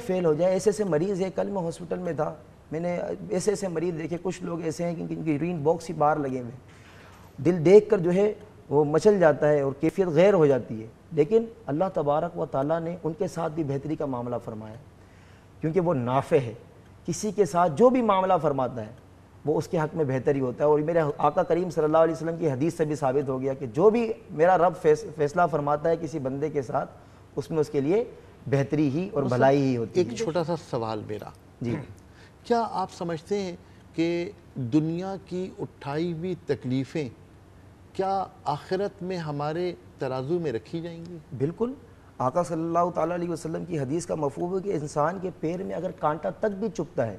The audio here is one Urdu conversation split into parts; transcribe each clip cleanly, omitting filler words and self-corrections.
فیل ہو جائے. ایسے ایسے مریض ہے, کل میں ہاسپٹل میں تھا, میں نے ایسے ایسے مریض دیکھے, کچھ لوگ ایسے ہیں کہ ان کی یورین باکس ہی باہر لگے ہوئے, دل دیکھ کر جو ہے وہ مچل جاتا ہے اور کیفیت غیر ہو جاتی ہے. لیکن اللہ تبارک و تعالیٰ نے ان کے ساتھ بھی بہتری کا معاملہ فرمایا, کیونکہ وہ نافع ہے. کسی کے ساتھ جو بھی معاملہ فرماتا ہے وہ اس کے حق میں بہتر ہی ہوتا ہے. اور میرے آقا کریم صلی اللہ علیہ وسلم کی حدیث سے بھی ثابت ہو گیا کہ جو بھی میرا رب فیصلہ فرماتا ہے کسی بندے کے ساتھ, اس میں اس کے لیے بہتری ہی اور بھلائی ہی ہوتی ہے. ایک چھوٹا سا سوال میرا, جی, کیا آپ سمجھتے ہیں کہ دنیا کی اٹھائی ہوئی تکلیفیں کیا آخرت میں ہمارے ترازو میں رکھی جائیں گی؟ بالکل. آقا صلی اللہ تعالیٰ علیہ وسلم کی حدیث کا مفہوم ہے کہ انسان کے پیر میں اگر کانٹا تک بھی چبھتا ہے,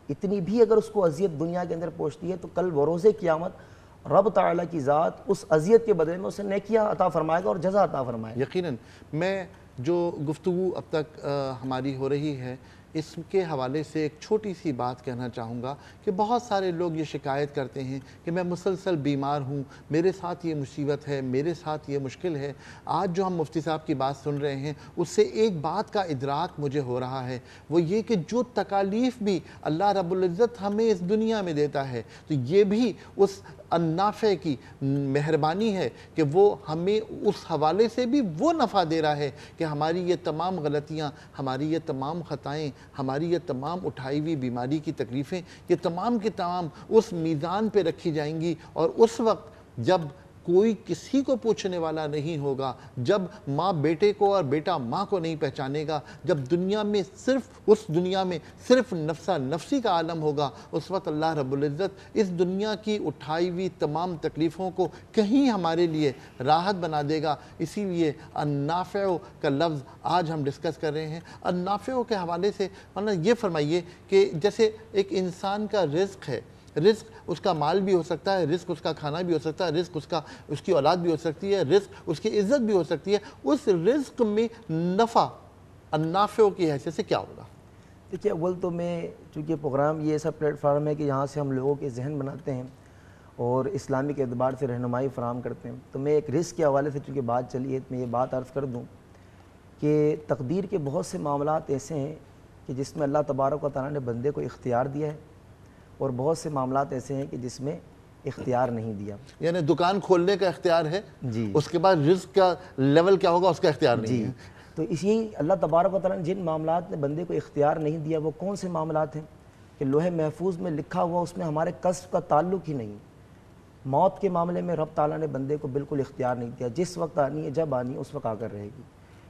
اتنی بھی اگر اس کو اذیت دنیا کے اندر پہنچتی ہے, تو کل بروز قیامت رب تعالیٰ کی ذات اس اذیت کے بدلے میں اسے نیکیاں عطا فرمائے گا اور جزا عطا فرمائے گا. یقیناً. میں جو گفتگو اب تک ہماری ہو رہی ہے اس کے حوالے سے ایک چھوٹی سی بات کہنا چاہوں گا کہ بہت سارے لوگ یہ شکایت کرتے ہیں کہ میں مسلسل بیمار ہوں, میرے ساتھ یہ مصیبت ہے, میرے ساتھ یہ مشکل ہے. آج جو ہم مفتی صاحب کی بات سن رہے ہیں اس سے ایک بات کا ادراک مجھے ہو رہا ہے, وہ یہ کہ جو تکالیف بھی اللہ رب العزت ہمیں اس دنیا میں دیتا ہے, تو یہ بھی اس النافع کی مہربانی ہے کہ وہ ہمیں اس حوالے سے بھی وہ نفع دے رہا ہے کہ ہماری یہ تمام غلطیاں, ہماری یہ تمام خطائیں, ہماری یہ تمام اٹھائی ہوئی بیماری کی تکلیفیں, یہ تمام کی تمام اس میزان پہ رکھی جائیں گی. اور اس وقت جب کوئی کسی کو پوچھنے والا نہیں ہوگا, جب ماں بیٹے کو اور بیٹا ماں کو نہیں پہچانے گا, جب دنیا میں صرف نفسا نفسی کا عالم ہوگا, اس وقت اللہ رب العزت اس دنیا کی اٹھائی ہوئی تمام تکلیفوں کو کہیں ہمارے لیے راحت بنا دے گا. اسی لیے النافع کا لفظ آج ہم ڈسکس کر رہے ہیں. النافع کے حوالے سے یہ فرمائیے کہ جیسے ایک انسان کا رزق ہے, رزق اس کا مال بھی ہو سکتا ہے, رزق اس کا کھانا بھی ہو سکتا ہے, رزق اس کی اولاد بھی ہو سکتی ہے, رزق اس کی عزت بھی ہو سکتی ہے. اس رزق میں نفع النافع کی حیثیت سے کیا ہوگا؟ دیکھیے, اول تو میں, چونکہ پروگرام یہ ایسا پلیٹ فارم ہے کہ یہاں سے ہم لوگوں کے ذہن بناتے ہیں اور اسلامی کے اعتبار سے رہنمائی فراہم کرتے ہیں, تو میں ایک رزق کے حوالے سے چونکہ بات چلی ہے تو میں یہ بات عرض کر دوں کہ تقدیر کے بہت سے معاملات ایسے ہیں کہ جس میں اللہ تبارک و تعالیٰ نے بندے کو اختیار دیا ہے, اور بہت سے معاملات ایسے ہیں کہ جس میں اختیار نہیں دیا. یعنی دکان کھولنے کا اختیار ہے, جی, اس کے بعد رزق کا لیول کیا ہوگا اس کا اختیار نہیں ہے. تو اسی اللہ تبارک و تعالیٰ نے جن معاملات نے بندے کو اختیار نہیں دیا وہ کون سے معاملات ہیں کہ لوح محفوظ میں لکھا ہوا اس میں ہمارے کسب کا تعلق ہی نہیں. موت کے معاملے میں رب تعالیٰ نے بندے کو بالکل اختیار نہیں دیا, جس وقت آنی ہے جب آنی ہے اس وقت آ کر رہے گی.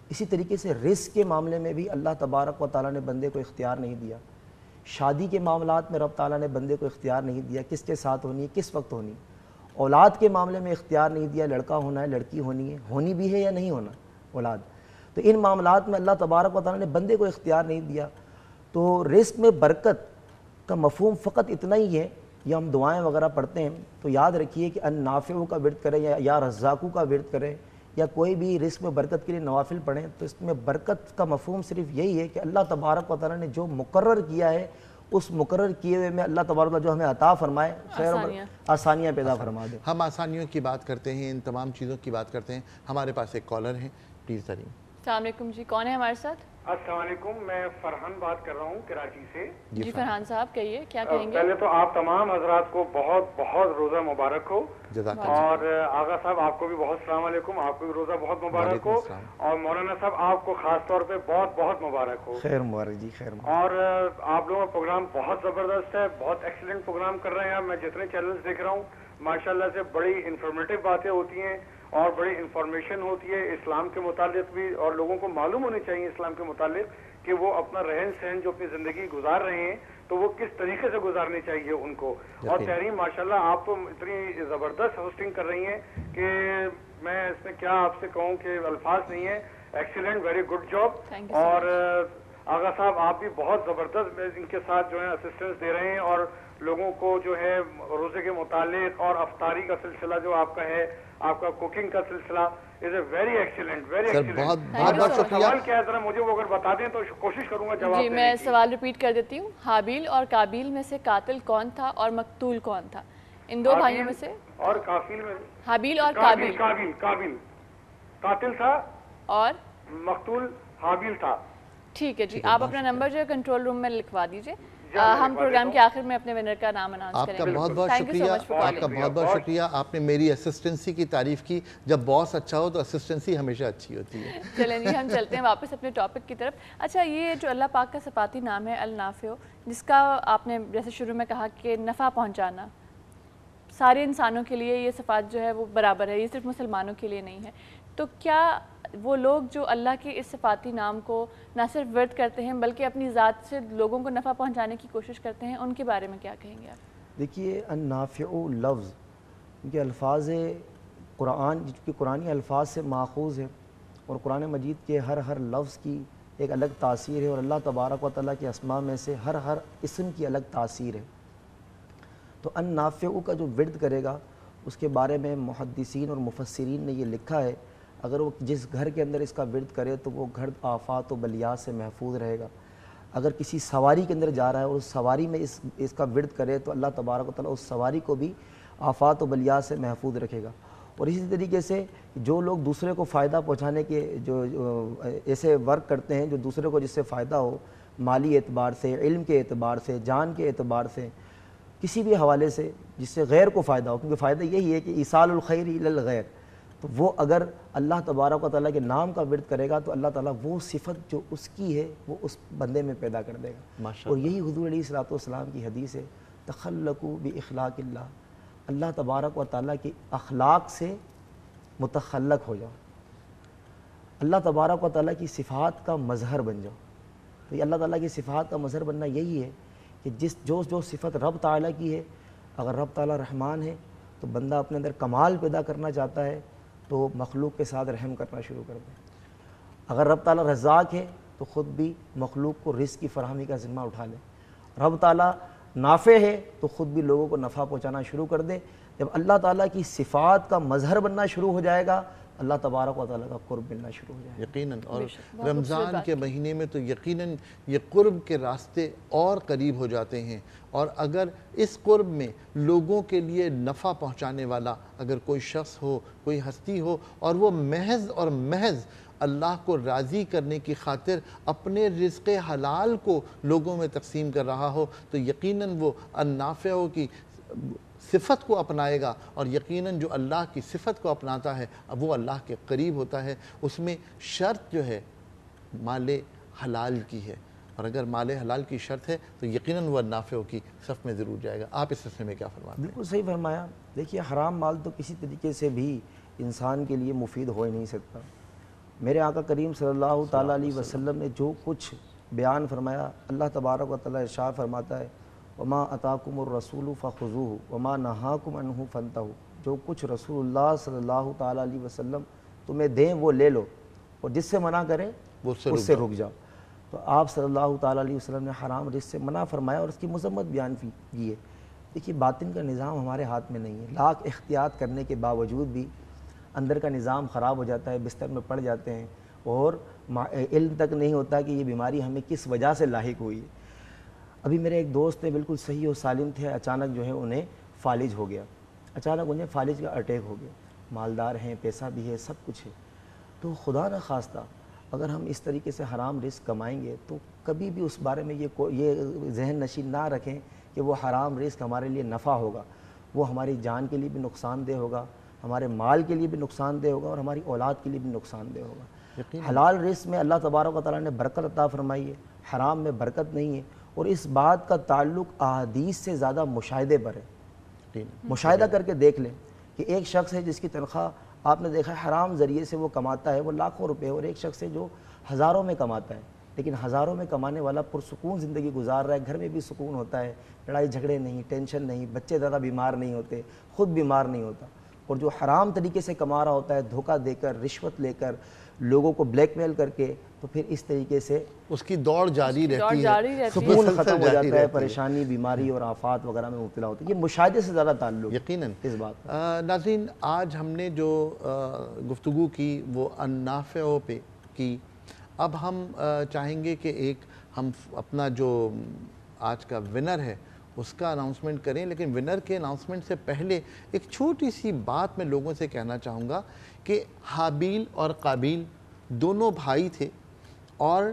اسی طریقے سے رزق کے معاملے میں بھی اللہ تبارک و تعالیٰ نے بندے کو اختیار نہیں دیا. شادی کے معاملات میں رب تعالیٰ نے بندے کو اختیار نہیں دیا کس کے ساتھ ہونی ہے, کس وقت ہونی. اولاد کے معاملے میں اختیار نہیں دیا, لڑکا ہونا ہے لڑکی ہونی ہے, ہونی بھی ہے یا نہیں ہونا اولاد. تو ان معاملات میں اللہ تبارک و تعالیٰ نے بندے کو اختیار نہیں دیا. تو رزق میں برکت کا مفہوم فقط اتنا ہی ہے, یا ہم دعائیں وغیرہ پڑھتے ہیں تو یاد رکھیے کہ النافع کا ورد کریں یا رزاقو کا ورد کریں یا کوئی بھی رزق میں برکت کے لیے نوافل پڑھیں, تو اس میں برکت کا مفہوم صرف یہی ہے کہ اللہ تبارک و تعالیٰ نے جو مقرر کیا ہے اس مقرر کیے ہوئے میں اللہ تبارک و تعالیٰ جو ہمیں عطا فرمائے خیر آسانیاں پیدا فرما دے. ہم آسانیوں کی بات کرتے ہیں, ان تمام چیزوں کی بات کرتے ہیں. ہمارے پاس ایک کالر ہیں, پلیز تریم. السلام علیکم جی, کون ہے ہمارے ساتھ؟ السلام علیکم, میں فرحان بات کر رہا ہوں کراچی سے. جی فرحان صاحب کہیے, کیا کہیں گے؟ پہلے تو آپ تمام حضرات کو بہت بہت روزہ مبارک ہو, اور آغا صاحب آپ کو بھی بہت السلام علیکم, آپ کو بھی روزہ بہت مبارک ہو, اور مولانا صاحب آپ کو خاص طور پہ بہت بہت مبارک ہو. خیر مبارک جی, خیر مبارک. اور آپ لوگوں کا پروگرام بہت زبردست ہے, بہت ایکسیلنٹ پروگرام کر رہے ہیں. میں جتنے چینلز دیکھ رہا ہوں ماشاءاللہ سے بڑی انفارمیٹیو باتیں ہوتی ہیں اور بڑی انفارمیشن ہوتی ہے اسلام کے متعلق بھی, اور لوگوں کو معلوم ہونی چاہیے اسلام کے متعلق کہ وہ اپنا رہن سہن جو اپنی زندگی گزار رہے ہیں تو وہ کس طریقے سے گزارنی چاہیے ان کو. اور تحریم ماشاءاللہ آپ تو اتنی زبردست ہوسٹنگ کر رہی ہیں کہ میں اس میں کیا آپ سے کہوں کہ الفاظ نہیں ہے. Excellent, very good job. اور آغا صاحب آپ بھی بہت زبردست ان کے ساتھ جو ہے اسسٹنس دے رہے ہیں, اور لوگوں کو جو ہے روزے کے متعلق اور افطاری کا سلسلہ جو آپ کا ہے, آپ کا کوکنگ کا سلسلہ is a very excellent, very excellent. بہت بہت شکریہ. سوال کیا ہے ذرا مجھے وہ اگر بتا دیں تو کوشش کروں گا جواب جی, میں سوال ریپیٹ کر دیتی ہوں. حابیل اور قابیل میں سے قاتل کون تھا اور مقتول کون تھا؟ ان دو بھائیوں میں سے. اور قافل میں حابیل اور قابیل. قابل قاتل تھا اور مقتول حابیل تھا. ٹھیک ہے جی، آپ اپنا نمبر جو ہے کنٹرول روم میں لکھوا دیجیے، ہم پروگرام کے آخر میں اپنے ونر کا نام اناؤنس کریں گے۔ آپ کا بہت بہت شکریہ، آپ کا بہت بہت شکریہ، آپ نے میری اسسٹنسی کی تعریف کی۔ جب باس اچھا ہو تو اسسٹنسی ہمیشہ اچھی ہوتی ہے۔ چلیں جی، ہم چلتے ہیں واپس اپنے ٹاپک کی طرف۔ اچھا، یہ جو اللہ پاک کا صفاتی نام ہے النافع، جس کا آپ نے جیسے شروع میں کہا کہ نفع پہنچانا، سارے انسانوں کے لیے یہ صفات جو ہے وہ برابر ہے، یہ صرف مسلمانوں کے لیے نہیں ہے، تو کیا وہ لوگ جو اللہ کے اس صفاتی نام کو نہ صرف ورد کرتے ہیں بلکہ اپنی ذات سے لوگوں کو نفع پہنچانے کی کوشش کرتے ہیں، ان کے بارے میں کیا کہیں گے آپ؟ دیکھیے، النافع لفظ کیونکہ الفاظ قرآن، چونکہ قرآنی الفاظ سے ماخوذ ہے، اور قرآن مجید کے ہر لفظ کی ایک الگ تاثیر ہے، اور اللہ تبارک و تعالیٰ کے اسماء میں سے ہر اسم کی الگ تاثیر ہے۔ تو النافع کا جو ورد کرے گا اس کے بارے میں محدثین اور مفسرین نے یہ لکھا ہے، اگر وہ جس گھر کے اندر اس کا ورد کرے تو وہ گھر آفات و بلیات سے محفوظ رہے گا۔ اگر کسی سواری کے اندر جا رہا ہے اور اس سواری میں اس کا ورد کرے تو اللہ تبارک و تعالیٰ اس سواری کو بھی آفات و بلیات سے محفوظ رکھے گا۔ اور اسی طریقے سے جو لوگ دوسرے کو فائدہ پہنچانے کے جو ایسے ورک کرتے ہیں جو دوسرے کو جس سے فائدہ ہو، مالی اعتبار سے، علم کے اعتبار سے، جان کے اعتبار سے، کسی بھی حوالے سے جس سے غیر کو فائدہ ہو، کیونکہ فائدہ یہی ہے کہ ایصال الخیر الی الغیر، تو وہ اگر اللہ تبارک و تعالیٰ کے نام کا ورد کرے گا تو اللہ تعالیٰ وہ صفت جو اس کی ہے وہ اس بندے میں پیدا کر دے گا۔ اور یہی حضور علیہ الصلوۃ والسلام کی حدیث ہے، تخلقوا باخلاق اللہ، اللہ تبارک و تعالیٰ کے اخلاق سے متخلق ہو جاؤ، اللہ تبارک و تعالیٰ کی صفات کا مظہر بن جاؤ۔ تو یہ اللہ تعالیٰ کی صفات کا مظہر بننا یہی ہے کہ جو صفت رب تعالیٰ کی ہے، اگر رب تعالیٰ رحمان ہے تو بندہ اپنے اندر کمال پیدا کرنا چاہتا ہے تو مخلوق کے ساتھ رحم کرنا شروع کر دے۔ اگر رب تعالیٰ رزاق ہے تو خود بھی مخلوق کو رزق کی فراہمی کا ذمہ اٹھا لے۔ رب تعالیٰ نافع ہے تو خود بھی لوگوں کو نفع پہنچانا شروع کر دے۔ جب اللہ تعالیٰ کی صفات کا مظہر بننا شروع ہو جائے گا، اللہ تبارک و تعالیٰ کا قرب ملنا شروع ہو جائے گا۔ یقیناً، اور رمضان کے مہینے میں تو یقیناً یہ قرب کے راستے اور قریب ہو جاتے ہیں، اور اگر اس قرب میں لوگوں کے لیے نفع پہنچانے والا اگر کوئی شخص ہو، کوئی ہستی ہو، اور وہ محض اللہ کو راضی کرنے کی خاطر اپنے رزق حلال کو لوگوں میں تقسیم کر رہا ہو، تو یقیناً وہ النافع کی صفت کو اپنائے گا، اور یقیناً جو اللہ کی صفت کو اپناتا ہے اب وہ اللہ کے قریب ہوتا ہے۔ اس میں شرط جو ہے مال حلال کی ہے، اور اگر مال حلال کی شرط ہے تو یقیناً وہ النافع کی صف میں ضرور جائے گا۔ آپ اس سلسلے میں کیا فرماتے ہیں؟ بالکل صحیح فرمایا۔ دیکھیے، حرام مال تو کسی طریقے سے بھی انسان کے لیے مفید ہو ہی نہیں سکتا۔ میرے آقا کریم صلی اللہ تعالیٰ علیہ وسلم نے جو کچھ بیان فرمایا، اللہ تبارک و تعالیٰ ارشاد فرماتا ہے، وما اتاکم الرسول فخذوہ وما نہاکم عنہ فانتہوا، جو کچھ رسول اللہ صلی اللہ تعالیٰ علیہ وسلم تمہیں دیں وہ لے لو، اور جس سے منع کریں اس سے رک جاؤ۔ تو آپ صلی اللہ تعالیٰ علیہ وسلم نے حرام رزق سے منع فرمایا اور اس کی مذمت بیان کی ہے۔ دیکھیے، باطن کا نظام ہمارے ہاتھ میں نہیں ہے، لاکھ احتیاط کرنے کے باوجود بھی اندر کا نظام خراب ہو جاتا ہے، بستر میں پڑ جاتے ہیں، اور علم تک نہیں ہوتا کہ یہ بیماری ہمیں کس وجہ سے لاحق ہوئی ہے۔ ابھی میرے ایک دوست ہیں، بالکل صحیح و سالم تھے، اچانک جو ہے انہیں فالج ہو گیا، اچانک انہیں فالج کا اٹیک ہو گیا، مالدار ہیں، پیسہ بھی ہے، سب کچھ ہے۔ تو خدا نہ خواستہ اگر ہم اس طریقے سے حرام رزق کمائیں گے تو کبھی بھی اس بارے میں یہ ذہن نشین نہ رکھیں کہ وہ حرام رزق ہمارے لیے نفع ہوگا، وہ ہماری جان کے لیے بھی نقصان دہ ہوگا، ہمارے مال کے لیے بھی نقصان دہ ہوگا، اور ہماری اولاد کے لیے بھی نقصان دہ ہوگا۔ حلال رزق میں اللہ تبارک و تعالیٰ نے برکت عطا فرمائی ہے، حرام میں برکت نہیں ہے، اور اس بات کا تعلق احادیث سے زیادہ مشاہدے پر ہے۔ مشاہدہ کر کے دیکھ لیں کہ ایک شخص ہے جس کی تنخواہ آپ نے دیکھا ہے حرام ذریعے سے وہ کماتا ہے، وہ لاکھوں روپے، اور ایک شخص ہے جو ہزاروں میں کماتا ہے، لیکن ہزاروں میں کمانے والا پرسکون زندگی گزار رہا ہے، گھر میں بھی سکون ہوتا ہے، لڑائی جھگڑے نہیں، ٹینشن نہیں، بچے زیادہ بیمار نہیں ہوتے، خود بیمار نہیں ہوتا۔ اور جو حرام طریقے سے کما رہا ہوتا ہے، دھوکہ دے کر، رشوت لے کر، لوگوں کو بلیک میل کر کے، تو پھر اس طریقے سے اس کی دوڑ جاری رہتی ہے، سکون ختم ہو جاتا ہے، پریشانی، بیماری اور آفات وغیرہ میں مبتلا ہوتا ہے۔ یہ مشاہدے سے زیادہ تعلق یقیناً اس بات۔ ناظرین، آج ہم نے جو گفتگو کی وہ النافع پہ کی، اب ہم چاہیں گے کہ ایک ہم اپنا جو آج کا ونر ہے اس کا اناؤنسمنٹ کریں، لیکن ونر کے اناؤنسمنٹ سے پہلے ایک چھوٹی سی بات میں لوگوں سے کہنا چاہوں گا کہ حابیل اور قابیل دونوں بھائی تھے، اور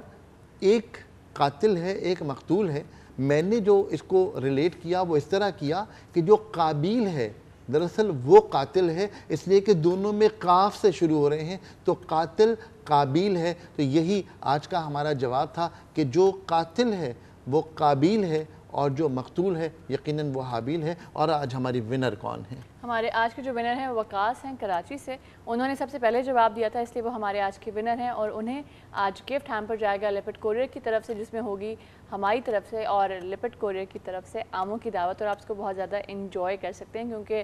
ایک قاتل ہے ایک مقتول ہے. میں نے جو اس کو ریلیٹ کیا وہ اس طرح کیا کہ جو قابیل ہے دراصل وہ قاتل ہے، اس لیے کہ دونوں میں قاف سے شروع ہو رہے ہیں، تو قاتل قابیل ہے. تو یہی آج کا ہمارا جواب تھا کہ جو قاتل ہے وہ قابیل ہے اور جو مقتول ہے یقیناً وہ حابیل ہے. اور آج ہماری ونر کون ہے؟ ہمارے آج کے جو ونر ہیں وقاص ہیں کراچی سے. انہوں نے سب سے پہلے جواب دیا تھا، اس لیے وہ ہمارے آج کے ونر ہیں، اور انہیں آج گفٹ ہیمپر جائے گا لپٹ کوریئر کی طرف سے، جس میں ہوگی ہماری طرف سے اور لپٹ کوریئر کی طرف سے آموں کی دعوت. اور آپ اس کو بہت زیادہ انجوائے کر سکتے ہیں کیونکہ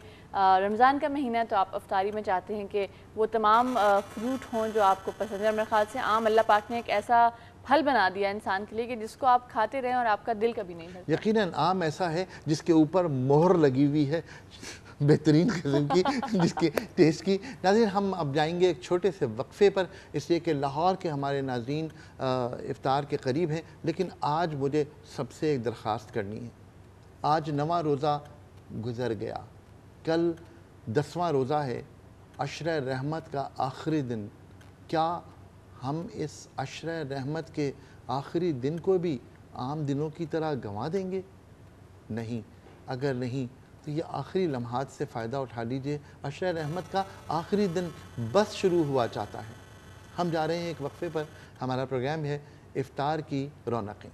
رمضان کا مہینہ ہے، تو آپ افطاری میں چاہتے ہیں کہ وہ تمام فروٹ ہوں جو آپ کو پسند ہے. میرے خیال سے آم اللہ پاک نے ایک ایسا پھل بنا دیا انسان کے لیے کہ جس کو آپ کھاتے رہیں اور آپ کا دل کبھی نہیں بھرتا. یقیناً آم ایسا ہے جس کے اوپر مہر لگی ہوئی ہے بہترین قسم کی جس کے ٹیسٹ کی. ناظرین ہم اب جائیں گے ایک چھوٹے سے وقفے پر، اس لیے کہ لاہور کے ہمارے ناظرین افطار کے قریب ہیں. لیکن آج مجھے سب سے ایک درخواست کرنی ہے. آج 9واں روزہ گزر گیا، کل 10واں روزہ ہے، عشرہ رحمت کا آخری دن. کیا ہم اس عشرہ رحمت کے آخری دن کو بھی عام دنوں کی طرح گنوا دیں گے؟ نہیں. اگر نہیں تو یہ آخری لمحات سے فائدہ اٹھا لیجئے. عشرہ رحمت کا آخری دن بس شروع ہوا چاہتا ہے. ہم جا رہے ہیں ایک وقفے پر. ہمارا پروگرام ہے افطار کی رونقیں.